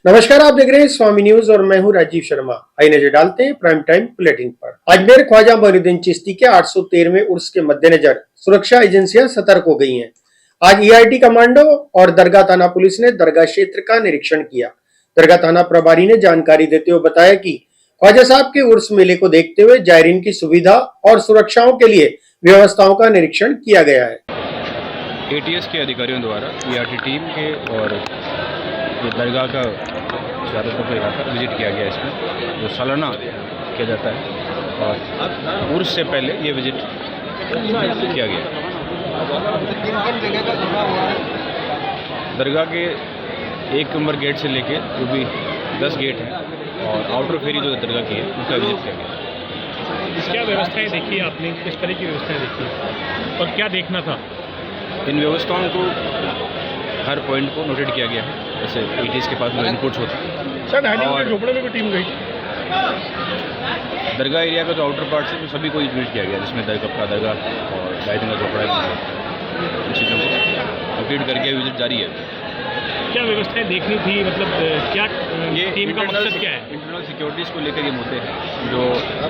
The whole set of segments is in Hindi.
नमस्कार, आप देख रहे हैं स्वामी न्यूज और मैं हूं राजीव शर्मा। आइए नजर डालते हैं प्राइम टाइम बुलेटिन पर। अजमेर ख्वाजा मोइनुद्दीन चिश्ती के 813वें उर्स के मद्देनजर सुरक्षा एजेंसियां सतर्क हो गई हैं। आज ईआईटी कमांडो और दरगाह थाना पुलिस ने दरगाह क्षेत्र का निरीक्षण किया। दरगाह थाना प्रभारी ने जानकारी देते हुए बताया कि ख्वाजा साहब के उर्स मेले को देखते हुए जायरीन की सुविधा और सुरक्षाओं के लिए व्यवस्थाओं का निरीक्षण किया गया है। एटीएस के अधिकारियों द्वारा ईआरटी टीम के और दरगाह का चारों तरफ इलाका विजिट किया गया। इसमें जो सालाना किया जाता है और उर्स से पहले ये विजिट किया गया। दरगाह के 1 नंबर गेट से लेके जो भी 10 गेट हैं और आउटर फेरी जो दरगाह की है उसका विजिट किया गया। क्या व्यवस्थाएं देखी आपने, किस तरह की व्यवस्थाएं देखी और क्या देखना था? इन व्यवस्थाओं को हर पॉइंट को नोटेड किया गया है। जैसे एटीएस के पास जो इनपुट्स होते हैं और झोपड़े में भी टीम गई। दरगाह एरिया का जो आउटर पार्ट है तो सभी को विजिट किया गया, जिसमें दरगाह और गायत्री का झोपड़ा इन चीज़ों को कंप्लीट करके विजिट जारी है। क्या व्यवस्थाएं देखनी थी, मतलब क्या ये टीम का मकसद क्या है? इंटरनल सिक्योरिटीज़ को लेकर ये मुद्दे हैं जो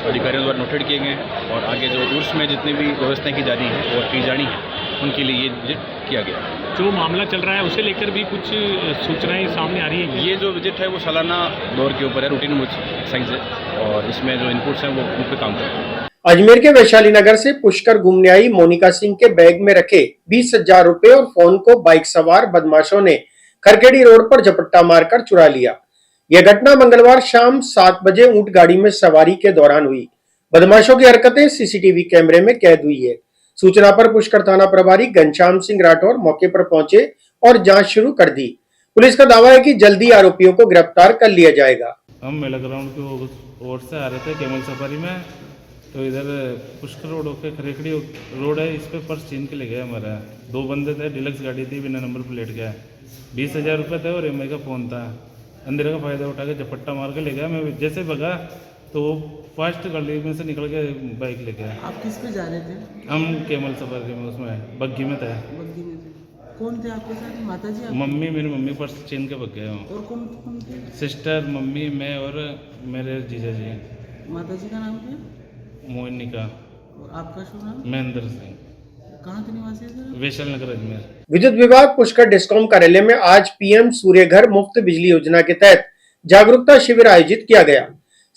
अधिकारियों द्वारा नोटेड किए गए हैं और आगे जो उर्स में जितनी भी व्यवस्थाएं की जानी है और की जानी है उनके लिए ये विजिट किया गया। जो मामला चल रहा है उसे लेकर भी कुछ सूचनाएं सामने आ रही हैं। ये जो विजिट है वो सालाना दौर के ऊपर है, रूटीन एक्सरसाइज है और इसमें जो इनपुट्स हैं वो उन पर काम कर रहे हैं। अजमेर के वैशाली नगर से पुष्कर घूमने आई मोनिका सिंह के बैग में रखे 20,000 रुपए और फोन को बाइक सवार बदमाशों ने खरखेड़ी रोड पर झपट्टा मारकर चुरा लिया। यह घटना मंगलवार शाम 7 बजे ऊंट गाड़ी में सवारी के दौरान हुई। बदमाशों की हरकतें सीसीटीवी कैमरे में कैद हुई है। सूचना पर पुष्कर थाना प्रभारी घनश्याम सिंह राठौर मौके पर पहुंचे और जांच शुरू कर दी। पुलिस का दावा है कि जल्दी आरोपियों को गिरफ्तार कर लिया जाएगा। हम मेला ग्राउंड की ओर से आ रहे थे कैमल सफारी में, तो इधर पुष्कर रोड होके खरेखड़ी रोड है, इस पे पर्स छीन के ले गए हमारा। 2 बंदे थे, डिलक्स गाड़ी थी, बिना नंबर प्लेट के। 20,000 रुपये थे और एमआई का फ़ोन था। अंधेरे का फ़ायदा उठा के झपट्टा मार के ले गया। मैं जैसे भगा तो वो फास्ट गली में से निकल के बाइक ले गया। आप किस पे जा रहे थे? हम कैमल सफारी में उसमें बग्घी में थे। बग्घी में थे। कौन थे आपके साथ? माता जी? मम्मी, मेरी मम्मी पर्स छीन के भग गए हूँ। और कौन कौन थे? सिस्टर, मम्मी, मैं और मेरे जीजा जी। माता जी का नाम क्या? मोनिका। और आपका शुभ नाम? महेंद्र सिंह। कहाँ के निवासी है सर? वैशाली नगर अजमेर। विद्युत विभाग पुष्कर डिस्कॉम कार्यालय में आज पीएम सूर्य घर मुफ्त बिजली योजना के तहत जागरूकता शिविर आयोजित किया गया।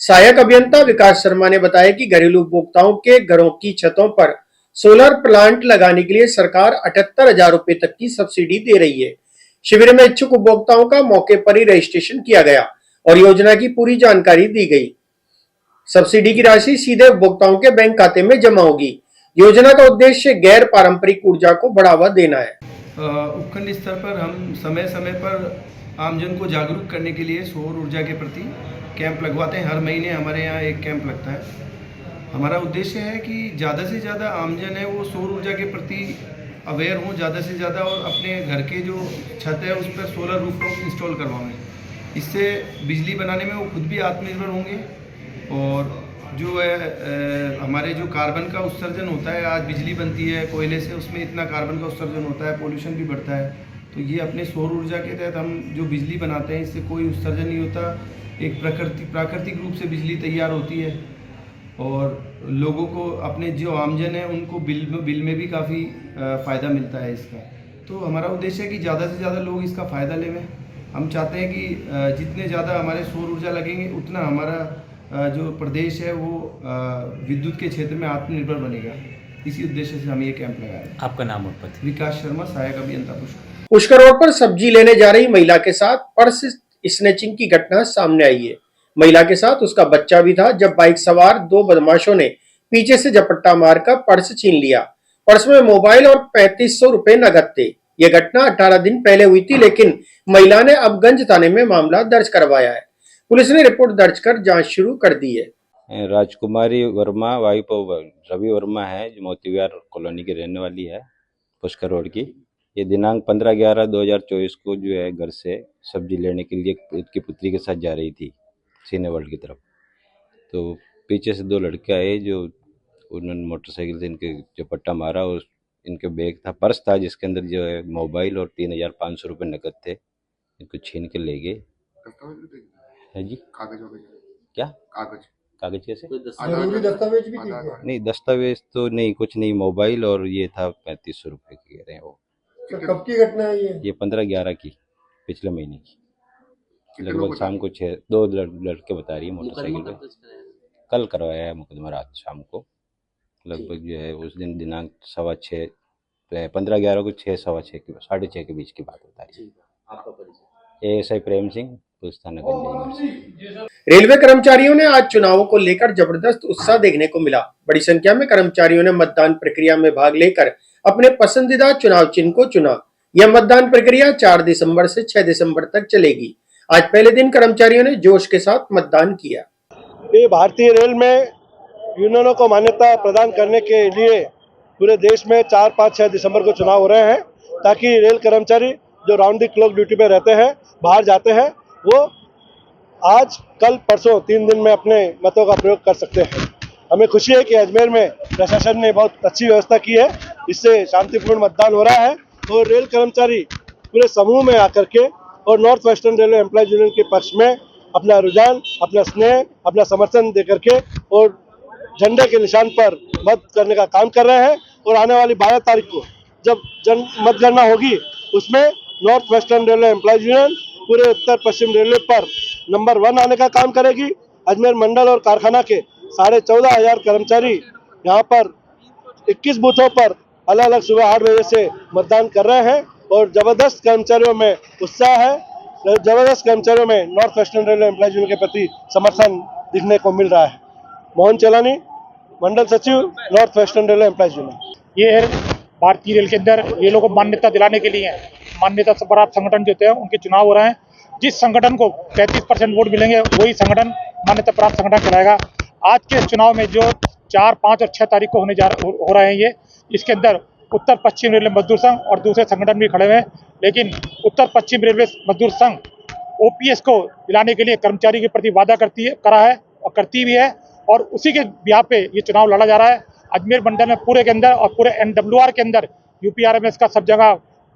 सहायक अभियंता विकास शर्मा ने बताया कि घरेलू उपभोक्ताओं के घरों की छतों पर सोलर प्लांट लगाने के लिए सरकार 78,000 रुपए तक की सब्सिडी दे रही है। शिविर में इच्छुक उपभोक्ताओं का मौके पर ही रजिस्ट्रेशन किया गया और योजना की पूरी जानकारी दी गई। सब्सिडी की राशि सीधे उपभोक्ताओं के बैंक खाते में जमा होगी। योजना का उद्देश्य गैर पारंपरिक ऊर्जा को बढ़ावा देना है। उपखंड स्तर पर हम समय समय पर आमजन को जागरूक करने के लिए सौर ऊर्जा के प्रति कैंप लगवाते हैं। हर महीने हमारे यहाँ एक कैंप लगता है। हमारा उद्देश्य है कि ज़्यादा से ज़्यादा आमजन है वो सौर ऊर्जा के प्रति अवेयर हों ज़्यादा से ज़्यादा और अपने घर के जो छत है उस पर सोलर रूफटॉप इंस्टॉल करवाएं। इससे बिजली बनाने में वो खुद भी आत्मनिर्भर होंगे और जो है हमारे जो कार्बन का उत्सर्जन होता है, आज बिजली बनती है कोयले से, उसमें इतना कार्बन का उत्सर्जन होता है, पोल्यूशन भी बढ़ता है। तो ये अपने सौर ऊर्जा के तहत हम जो बिजली बनाते हैं इससे कोई उत्सर्जन नहीं होता। एक प्राकृतिक रूप से बिजली तैयार होती है और लोगों को अपने जो आमजन है उनको बिल में भी काफ़ी फ़ायदा मिलता है इसका। तो हमारा उद्देश्य है कि ज़्यादा से ज़्यादा लोग इसका फ़ायदा लें। हम चाहते हैं कि जितने ज़्यादा हमारे सौर ऊर्जा लगेंगे उतना हमारा जो प्रदेश है वो विद्युत के क्षेत्र में आत्मनिर्भर बनेगा। इसी उद्देश्य से हम ये कैंप लगाए। आपका नाम और पता? विकास शर्मा, सहायक अभियंता पुष्कर। पुष्कर रोड पर सब्जी लेने जा रही महिला के साथ पर्स स्नैचिंग की घटना सामने आई है। महिला के साथ उसका बच्चा भी था जब बाइक सवार 2 बदमाशों ने पीछे से झपट्टा मारकर पर्स छीन लिया। पर्स में मोबाइल और 3500 रुपए नगद थे। यह घटना 18 दिन पहले हुई थी, लेकिन महिला ने अब गंज थाने में मामला दर्ज करवाया है। पुलिस ने रिपोर्ट दर्ज कर जांच शुरू कर दी है। राजकुमारी वर्मा वाइफ ऑफ रवि वर्मा है, जो मोतीविहार कॉलोनी की रहने वाली है, पुष्कर रोड की। ये दिनांक 15/11/2024 को जो है घर से सब्जी लेने के लिए इसकी पुत्री के साथ जा रही थी सीने वर्ल्ड की तरफ। तो पीछे से 2 लड़के आए जो उन्होंने मोटरसाइकिल से इनके झपट्टा मारा और इनके बैग था, पर्स था जिसके अंदर जो है मोबाइल और 3,500 रुपये नकद थे, इनको छीन के ले गए दस्तावेज भी देंगे, है जी। कागज वगैरह, क्या कागज, कागज कैसे? जरूरी दस्तावेज भी देंगे। नहीं, दस्तावेज तो नहीं, कुछ नहीं, मोबाइल और ये था 3500 रुपये की कह रहे हैं वो। तो कब की घटना है ये? 15/11 की, पिछले महीने की, कितने लोग लगभग शाम को 2 लड़के बता रही है मोटरसाइकिल पे। कल करवाया है मुकदमा, रात शाम को लगभग जो है उस दिन दिनांक 6:15 15/11 को 6 सवा 6 की 6:30 के बीच की बात बता रही है। आपका परिचय? ASI प्रेम सिंह, पुलिस थाना गंज। रेलवे कर्मचारियों ने आज चुनावों को लेकर जबरदस्त उत्साह देखने को मिला। बड़ी संख्या में कर्मचारियों ने मतदान प्रक्रिया में भाग लेकर अपने पसंदीदा चुनाव चिन्ह को चुना। यह मतदान प्रक्रिया 4 दिसंबर से 6 दिसंबर तक चलेगी। आज पहले दिन कर्मचारियों ने जोश के साथ मतदान किया। ये भारतीय रेल में यूनियनों को मान्यता प्रदान करने के लिए पूरे देश में 4, 5, 6 दिसंबर को चुनाव हो रहे हैं, ताकि रेल कर्मचारी जो राउंड द क्लॉक ड्यूटी पे रहते हैं, बाहर जाते हैं, वो आज, कल, परसों 3 दिन में अपने मतों का प्रयोग कर सकते हैं। हमें खुशी है कि अजमेर में प्रशासन ने बहुत अच्छी व्यवस्था की है, इससे शांतिपूर्ण मतदान हो रहा है और रेल कर्मचारी पूरे समूह में आकर के और north western railway employees union के पक्ष में अपना रुझान, अपना स्नेह, अपना समर्थन दे करके और झंडे के निशान पर मत करने का काम कर रहे हैं। और आने वाली 12 तारीख को जब मतगणना होगी, उसमें north western railway employees union पूरे उत्तर पश्चिम रेलवे पर नंबर 1 आने का काम करेगी। अजमेर मंडल और कारखाना के 14,500 कर्मचारी यहाँ पर 21 बूथों पर अलग अलग सुबह 8 बजे से मतदान कर रहे हैं और जबरदस्त कर्मचारियों में उत्साह है, जबरदस्त कर्मचारियों में north western railway employees union के प्रति समर्थन दिखने को मिल रहा है। मोहन चेलानी, मंडल सचिव, north western railway employees union. ये भारतीय रेल के अंदर रेलों को मान्यता दिलाने के लिए मान्यता से प्राप्त संगठन जो होते हैं उनके चुनाव हो रहे हैं। जिस संगठन को 33% वोट मिलेंगे वही संगठन मान्यता प्राप्त संगठन कहलाएगा। आज के चुनाव में जो 4, 5 और 6 तारीख को हो रहे हैं ये, इसके अंदर उत्तर पश्चिम रेलवे मजदूर संघ और दूसरे संगठन भी खड़े हुए हैं, लेकिन उत्तर पश्चिम रेलवे मजदूर संघ OPS को दिलाने के लिए कर्मचारी के प्रति वादा करा है और करती भी है, और उसी के बिहार पे ये चुनाव लड़ा जा रहा है। अजमेर मंडल में पूरे के अंदर और पूरे NWR के अंदर UPRMS का सब जगह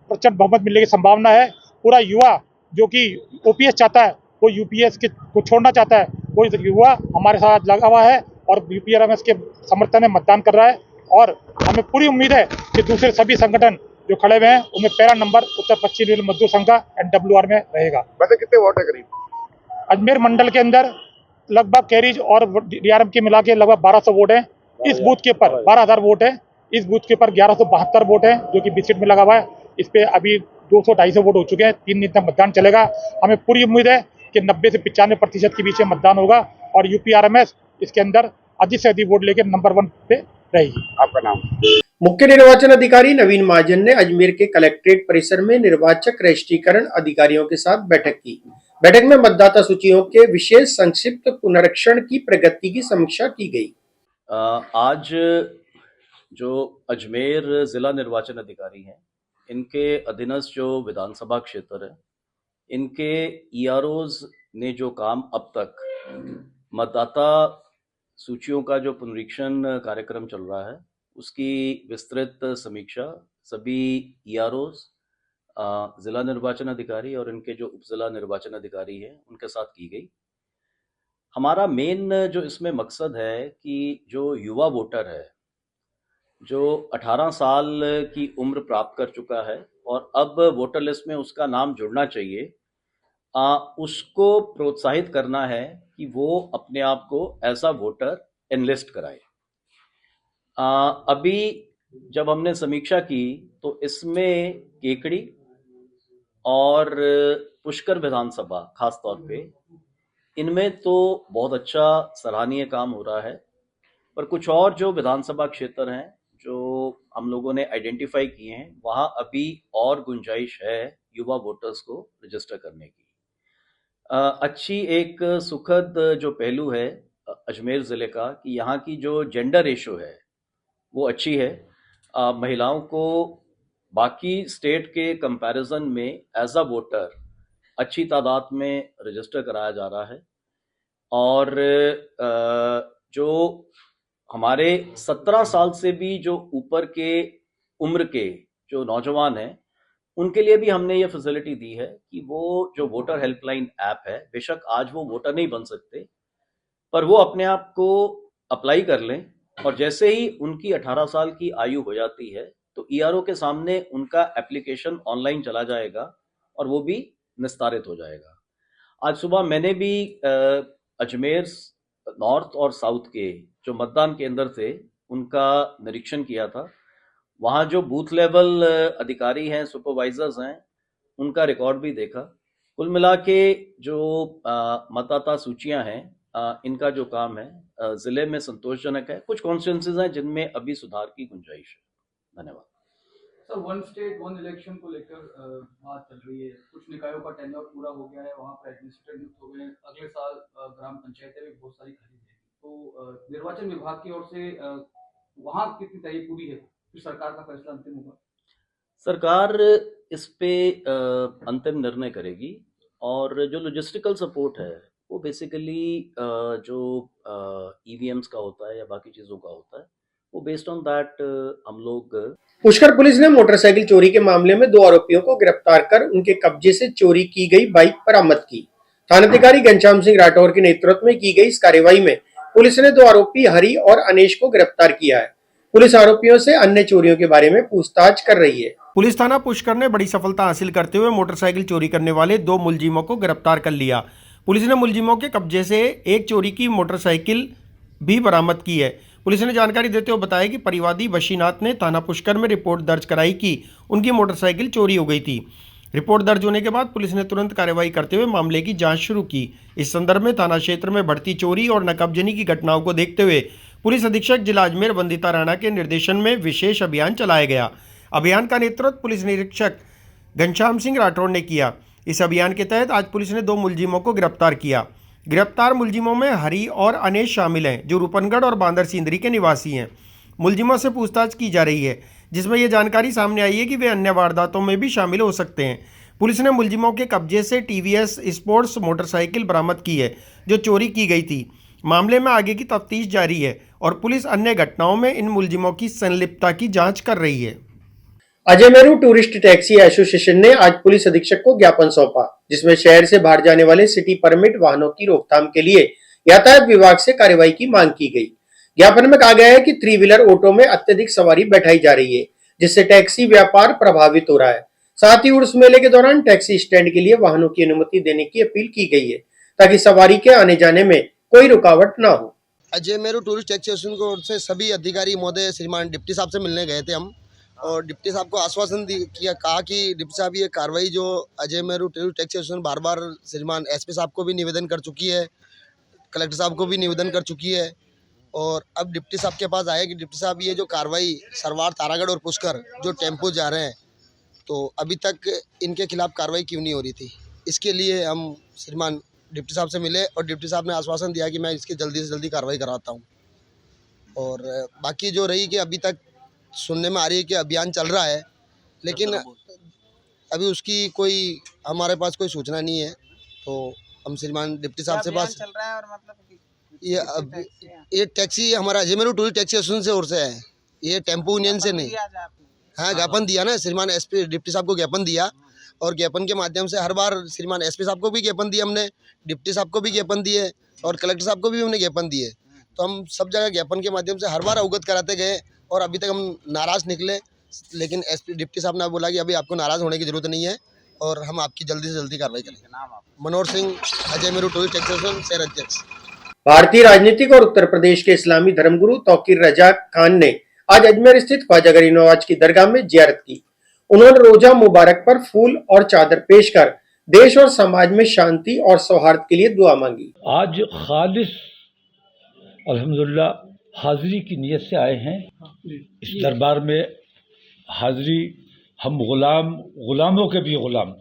प्रचंड बहुमत मिलने की संभावना है। पूरा युवा जो कि OPS चाहता है, वो UPS को छोड़ना चाहता है, वो युवा हमारे साथ लगा हुआ है और UPRMS के समर्थन में मतदान कर रहा है। और हमें पूरी उम्मीद है कि दूसरे सभी संगठन जो खड़े हुए हैं उनमें पहला नंबर उत्तर पश्चिम रेलवे मजदूर संघ का NWR में रहेगा। वैसे कितने वोट है करीब? अजमेर मंडल के अंदर लगभग कैरिज और DRM के मिला के लगभग 1200 वोट हैं। इस बूथ के ऊपर 12,000 वोट है। इस बूथ के ऊपर 1172 वोट है जो कि बिस्किट में लगा हुआ है। इस पे अभी 200-250 वोट हो चुके हैं। 3 दिन तक मतदान चलेगा। हमें पूरी उम्मीद है कि 90 से 95% के बीच में मतदान होगा और UPRMS इसके अंदर अधिक से अधिक वोट लेकर नंबर 1 पे रहेगी। आपका नाम? मुख्य निर्वाचन अधिकारी नवीन महाजन ने अजमेर के कलेक्ट्रेट परिसर में निर्वाचक रजिस्ट्रीकरण अधिकारियों के साथ बैठक की। बैठक में मतदाता सूचियों के विशेष संक्षिप्त पुनरीक्षण की प्रगति की समीक्षा की गई। आज जो अजमेर ज़िला निर्वाचन अधिकारी हैं, इनके अधीनस्थ जो विधानसभा क्षेत्र है, इनके EROs ने जो काम अब तक मतदाता सूचियों का जो पुनरीक्षण कार्यक्रम चल रहा है, उसकी विस्तृत समीक्षा सभी EROs, ज़िला निर्वाचन अधिकारी और इनके जो उप ज़िला निर्वाचन अधिकारी हैं उनके साथ की गई। हमारा मेन जो इसमें मकसद है कि जो युवा वोटर है, जो 18 साल की उम्र प्राप्त कर चुका है और अब वोटर लिस्ट में उसका नाम जुड़ना चाहिए, उसको प्रोत्साहित करना है कि वो अपने आप को एज अ वोटर एनलिस्ट कराए। अभी जब हमने समीक्षा की तो इसमें केकड़ी और पुष्कर विधानसभा खास तौर पे, इनमें तो बहुत अच्छा सराहनीय काम हो रहा है, पर कुछ और जो विधानसभा क्षेत्र हैं जो हम लोगों ने आइडेंटिफाई किए हैं, वहाँ अभी और गुंजाइश है युवा वोटर्स को रजिस्टर करने की। अच्छी एक सुखद जो पहलू है अजमेर ज़िले का कि यहाँ की जो जेंडर रेशो है वो अच्छी है। महिलाओं को बाकी स्टेट के कंपैरिजन में एज अ वोटर अच्छी तादाद में रजिस्टर कराया जा रहा है। और जो हमारे 17 साल से भी जो ऊपर के उम्र के जो नौजवान हैं, उनके लिए भी हमने ये फैसिलिटी दी है कि वो जो वोटर हेल्पलाइन ऐप है, बेशक आज वो वोटर नहीं बन सकते, पर वो अपने आप को अप्लाई कर लें और जैसे ही उनकी 18 साल की आयु हो जाती है तो ईआरओ के सामने उनका एप्लीकेशन ऑनलाइन चला जाएगा और वो भी निस्तारित हो जाएगा। आज सुबह मैंने भी अजमेर नॉर्थ और साउथ के जो मतदान केंद्र थे उनका निरीक्षण किया था। वहाँ जो बूथ लेवल अधिकारी हैं, सुपरवाइजर्स हैं, उनका रिकॉर्ड भी देखा। कुल मिला के जो मतदाता सूचियां हैं, इनका जो काम है ज़िले में संतोषजनक है। कुछ कॉन्स्टिट्यूंसीज हैं जिनमें अभी सुधार की गुंजाइश है। धन्यवाद। Sir, one state one election को लेकर बात चल रही है। कुछ निकायों का टेन्योर पूरा हो गया है, वहाँ पर एडमिनिस्ट्रेटर नियुक्त हो गए हैं। अगले साल ग्राम पंचायतें भी बहुत सारी खरीदेंगी, तो निर्वाचन विभाग की ओर से वहाँ कितनी तैयारी पूरी है? फिर सरकार का फैसला अंतिम होगा। सरकार इस पे अंतिम निर्णय करेगी और जो लॉजिस्टिकल सपोर्ट है वो बेसिकली जो ईवीएम्स का होता है या बाकी चीज़ों का होता है, वो बेस्ड ऑन दैट हम लोग। पुष्कर पुलिस ने मोटरसाइकिल चोरी के मामले में 2 आरोपियों को गिरफ्तार कर उनके कब्जे से चोरी की गई बाइक बरामद की। थानाधिकारी घनश्याम सिंह राठौर के नेतृत्व में की गई इस कार्रवाई में पुलिस ने 2 आरोपी हरि और अनेश को गिरफ्तार किया है। पुलिस आरोपियों से अन्य चोरियों के बारे में पूछताछ कर रही है। पुलिस थाना पुष्कर ने बड़ी सफलता हासिल करते हुए मोटरसाइकिल चोरी करने वाले 2 मुलजिमों को गिरफ्तार कर लिया। पुलिस ने मुलजिमों के कब्जे से एक चोरी की मोटरसाइकिल भी बरामद की है। पुलिस ने जानकारी देते हुए बताया कि परिवादी वशीनाथ ने थाना पुष्कर में रिपोर्ट दर्ज कराई कि उनकी मोटरसाइकिल चोरी हो गई थी। रिपोर्ट दर्ज होने के बाद पुलिस ने तुरंत कार्रवाई करते हुए मामले की जांच शुरू की। इस संदर्भ में थाना क्षेत्र में बढ़ती चोरी और नकबजनी की घटनाओं को देखते हुए पुलिस अधीक्षक जिला अजमेर वंदिता राणा के निर्देशन में विशेष अभियान चलाया गया। अभियान का नेतृत्व पुलिस निरीक्षक घनश्याम सिंह राठौर ने किया। इस अभियान के तहत आज पुलिस ने 2 मुलजिमों को गिरफ्तार किया। गिरफ्तार मुलजिमों में हरि और अनेश शामिल हैं, जो रूपनगढ़ और बांदर सिंदरी के निवासी हैं। मुलजिमों से पूछताछ की जा रही है, जिसमें यह जानकारी सामने आई है कि वे अन्य वारदातों में भी शामिल हो सकते हैं। पुलिस ने मुलजिमों के कब्जे से टीवीएस स्पोर्ट्स मोटरसाइकिल बरामद की है, जो चोरी की गई थी। मामले में आगे की तफ्तीश जारी है और पुलिस अन्य घटनाओं में इन मुलजिमों की संलिप्तता की जांच कर रही है। अजमेरू टूरिस्ट टैक्सी एसोसिएशन ने आज पुलिस अधीक्षक को ज्ञापन सौंपा, जिसमें शहर से बाहर जाने वाले सिटी परमिट वाहनों की रोकथाम के लिए यातायात विभाग से कार्रवाई की मांग की गई। ज्ञापन में कहा गया है कि 3 व्हीलर ऑटो में अत्यधिक सवारी बैठाई जा रही है, जिससे टैक्सी व्यापार प्रभावित हो रहा है। साथ ही उर्स मेले के दौरान टैक्सी स्टैंड के लिए वाहनों की अनुमति देने की अपील की गई है, ताकि सवारी के आने जाने में कोई रुकावट न हो। अजमेरू टूरिस्ट टैक्सी एसोसिएशन की ओर से सभी अधिकारी महोदय श्रीमान डिप्टी साहब से मिलने गए थे हम, और डिप्टी साहब को आश्वासन कहा कि डिप्टी साहब ये कार्रवाई जो अजमेरू टूरिस्ट टैक्सी एसोसिएशन बार बार श्रीमान एसपी साहब को भी निवेदन कर चुकी है, कलेक्टर साहब को भी निवेदन कर चुकी है, और अब डिप्टी साहब के पास आए कि डिप्टी साहब ये जो कार्रवाई सरवार, तारागढ़ और पुष्कर जो टेम्पो जा रहे हैं, तो अभी तक इनके खिलाफ कार्रवाई क्यों नहीं हो रही थी। इसके लिए हम श्रीमान डिप्टी साहब से मिले और डिप्टी साहब ने आश्वासन दिया कि मैं इसकी जल्दी से जल्दी कार्रवाई कराता हूँ। और बाकी जो रही कि अभी तक सुनने में आ रही है कि अभियान चल रहा है, लेकिन अभी उसकी कोई हमारे पास कोई सूचना नहीं है। तो हम श्रीमान डिप्टी साहब से पास चल रहा है और मतलब ये टैक्सी हमारा अजमेरू टूरिस्ट टैक्सी एसोसिएशन से ओर से है, ये टेम्पो यूनियन से नहीं। हाँ, ज्ञापन दिया ना श्रीमान एसपी डिप्टी साहब को ज्ञापन दिया, और ज्ञापन के माध्यम से हर बार श्रीमान एसपी साहब को भी ज्ञापन दिया हमने, डिप्टी साहब को भी ज्ञापन दिए और कलेक्टर साहब को भी हमने ज्ञापन दिए। तो हम सब जगह ज्ञापन के माध्यम से हर बार अवगत कराते गए और अभी तक हम नाराज़ निकले, लेकिन एसपी डिप्टी साहब ने बोला कि अभी आपको नाराज़ होने की जरूरत नहीं है और हम आपकी जल्दी से जल्दी कार्रवाई करेंगे। Manohar Singh, अजमेरू tourist taxi association शहर अध्यक्ष। भारतीय राजनीतिक और उत्तर प्रदेश के इस्लामी धर्मगुरु तौकीर रजा खान ने आज अजमेर स्थित ख्वाजा गरीब नवाज की दरगाह में जियारत की। उन्होंने रोजा मुबारक पर फूल और चादर पेश कर देश और समाज में शांति और सौहार्द के लिए दुआ मांगी। आज खालिस अल्हम्दुलिल्लाह हाजिरी की नीयत से आए हैं इस दरबार में। हाजिरी, हम गुलामों के भी गुलाम,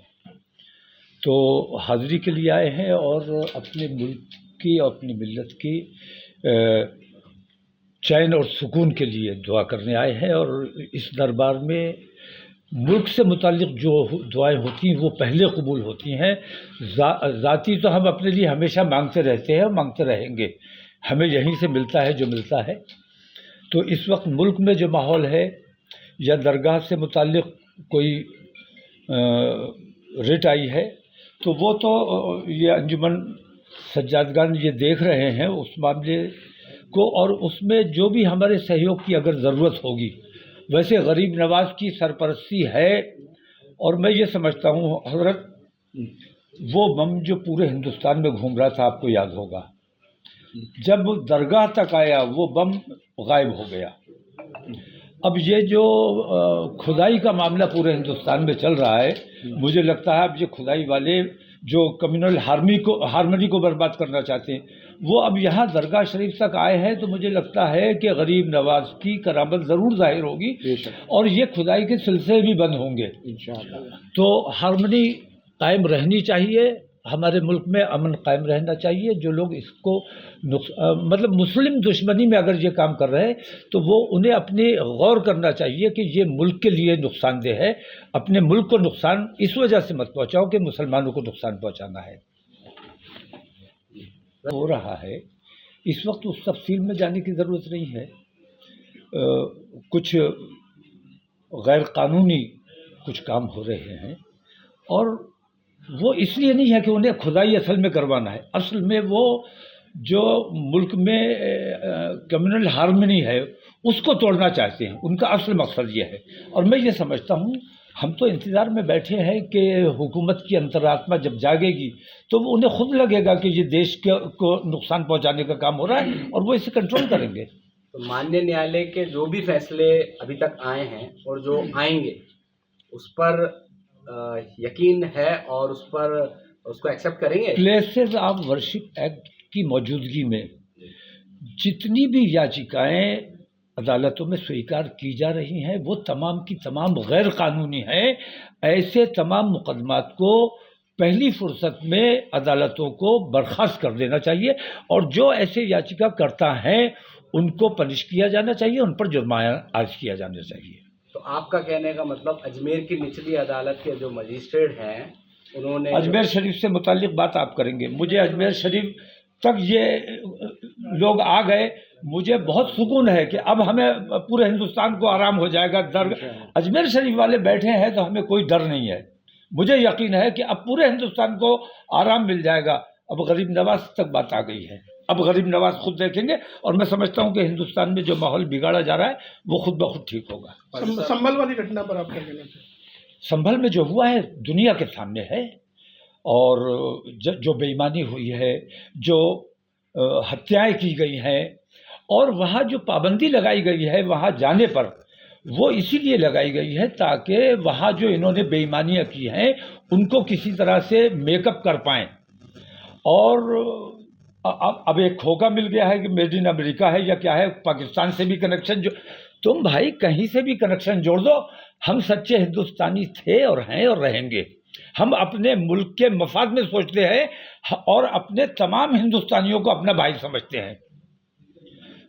तो हाजिरी के लिए आए हैं और अपने मुल्क की और अपनी मिल्लत की चैन और सुकून के लिए दुआ करने आए हैं। और इस दरबार में मुल्क से मुताल्लिक़ जो दुआएं होती हैं वो पहले कबूल होती हैं। ज़ाती तो हम अपने लिए हमेशा मांगते रहते हैं और मांगते रहेंगे, हमें यहीं से मिलता है जो मिलता है। तो इस वक्त मुल्क में जो माहौल है या दरगाह से मुताल्लिक़ कोई रिट आई है, तो वो तो ये अंजुमन सज्जादगान ये देख रहे हैं उस मामले को, और उसमें जो भी हमारे सहयोग की अगर ज़रूरत होगी, वैसे गरीब नवाज की सरपरस्ती है। और मैं ये समझता हूँ हज़रत, वो बम जो पूरे हिंदुस्तान में घूम रहा था, आपको याद होगा, जब दरगाह तक आया वो बम गायब हो गया। अब ये जो खुदाई का मामला पूरे हिंदुस्तान में चल रहा है, मुझे लगता है अब ये खुदाई वाले जो कम्युनल हार्मनी को बर्बाद करना चाहते हैं, वो अब यहाँ दरगाह शरीफ तक आए हैं, तो मुझे लगता है कि गरीब नवाज की करामत ज़रूर जाहिर होगी और ये खुदाई के सिलसिले भी बंद होंगे इंशाअल्लाह। तो हार्मनी कायम रहनी चाहिए, हमारे मुल्क में अमन कायम रहना चाहिए। जो लोग इसको मतलब मुस्लिम दुश्मनी में अगर ये काम कर रहे हैं, तो वो उन्हें अपनी गौर करना चाहिए कि ये मुल्क के लिए नुकसानदेह है। अपने मुल्क को नुकसान इस वजह से मत पहुंचाओ कि मुसलमानों को नुकसान पहुंचाना है। हो रहा है इस वक्त उस तफसील में जाने की ज़रूरत नहीं है। कुछ गैर कानूनी कुछ काम हो रहे हैं, और वो इसलिए नहीं है कि उन्हें खुदाई असल में करवाना है। असल में वो जो मुल्क में कम्युनल हार्मनी है उसको तोड़ना चाहते हैं, उनका असल मकसद ये है। और मैं ये समझता हूँ, हम तो इंतज़ार में बैठे हैं कि हुकूमत की अंतरात्मा जब जागेगी तो वो उन्हें खुद लगेगा कि ये देश को नुकसान पहुँचाने का काम हो रहा है, और वो इसे कंट्रोल करेंगे। तो माननीय न्यायालय के जो भी फैसले अभी तक आए हैं और जो आएंगे, उस पर यकीन है और उस पर उसको एक्सेप्ट करेंगे? प्लेसेस ऑफ वर्शिप एक्ट की मौजूदगी में जितनी भी याचिकाएं अदालतों में स्वीकार की जा रही हैं, वो तमाम की तमाम गैर कानूनी हैं। ऐसे तमाम मुकदमात को पहली फुर्सत में अदालतों को बर्खास्त कर देना चाहिए, और जो ऐसे याचिका करता हैं उनको पनिश किया जाना चाहिए, उन पर जुर्माना आयद किया जाना चाहिए। तो आपका कहने का मतलब अजमेर की निचली अदालत के जो मजिस्ट्रेट हैं, उन्होंने अजमेर शरीफ से मुताल्लिक बात आप करेंगे। मुझे अजमेर शरीफ तक ये लोग आ गए, मुझे बहुत सुकून है कि अब हमें पूरे हिंदुस्तान को आराम हो जाएगा। डर अजमेर शरीफ वाले बैठे हैं तो हमें कोई डर नहीं है। मुझे यकीन है कि अब पूरे हिंदुस्तान को आराम मिल जाएगा। अब गरीब नवाज तक बात आ गई है, अब गरीब नवाज खुद देखेंगे, और मैं समझता हूं कि हिंदुस्तान में जो माहौल बिगाड़ा जा रहा है वो खुद ब खुद ठीक होगा। संभल वाली घटना पर आप क्या कहना चाहते हैं? संभल में जो हुआ है दुनिया के सामने है, और जो बेईमानी हुई है, जो हत्याएं की गई हैं, और वहाँ जो पाबंदी लगाई गई है वहाँ जाने पर, वो इसीलिए लगाई गई है ताकि वहाँ जो इन्होंने बेईमानियाँ की हैं उनको किसी तरह से मेकअप कर पाएँ। और अब एक खोका मिल गया है कि मेड इन अमेरिका है या क्या है, पाकिस्तान से भी कनेक्शन जो, तुम भाई कहीं से भी कनेक्शन जोड़ दो, हम सच्चे हिंदुस्तानी थे और हैं और रहेंगे। हम अपने मुल्क के मफाद में सोचते हैं और अपने तमाम हिंदुस्तानियों को अपना भाई समझते हैं।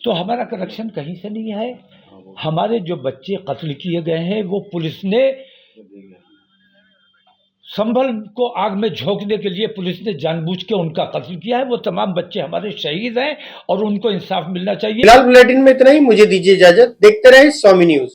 तो हमारा कनेक्शन कहीं से नहीं है। हमारे जो बच्चे कत्ल किए गए हैं वो पुलिस ने, संभल को आग में झोंकने के लिए पुलिस ने जानबूझ के उनका कत्ल किया है। वो तमाम बच्चे हमारे शहीद हैं और उनको इंसाफ मिलना चाहिए। फिलहाल बुलेटिन में इतना ही, मुझे दीजिए इजाजत। देखते रहे स्वामी न्यूज।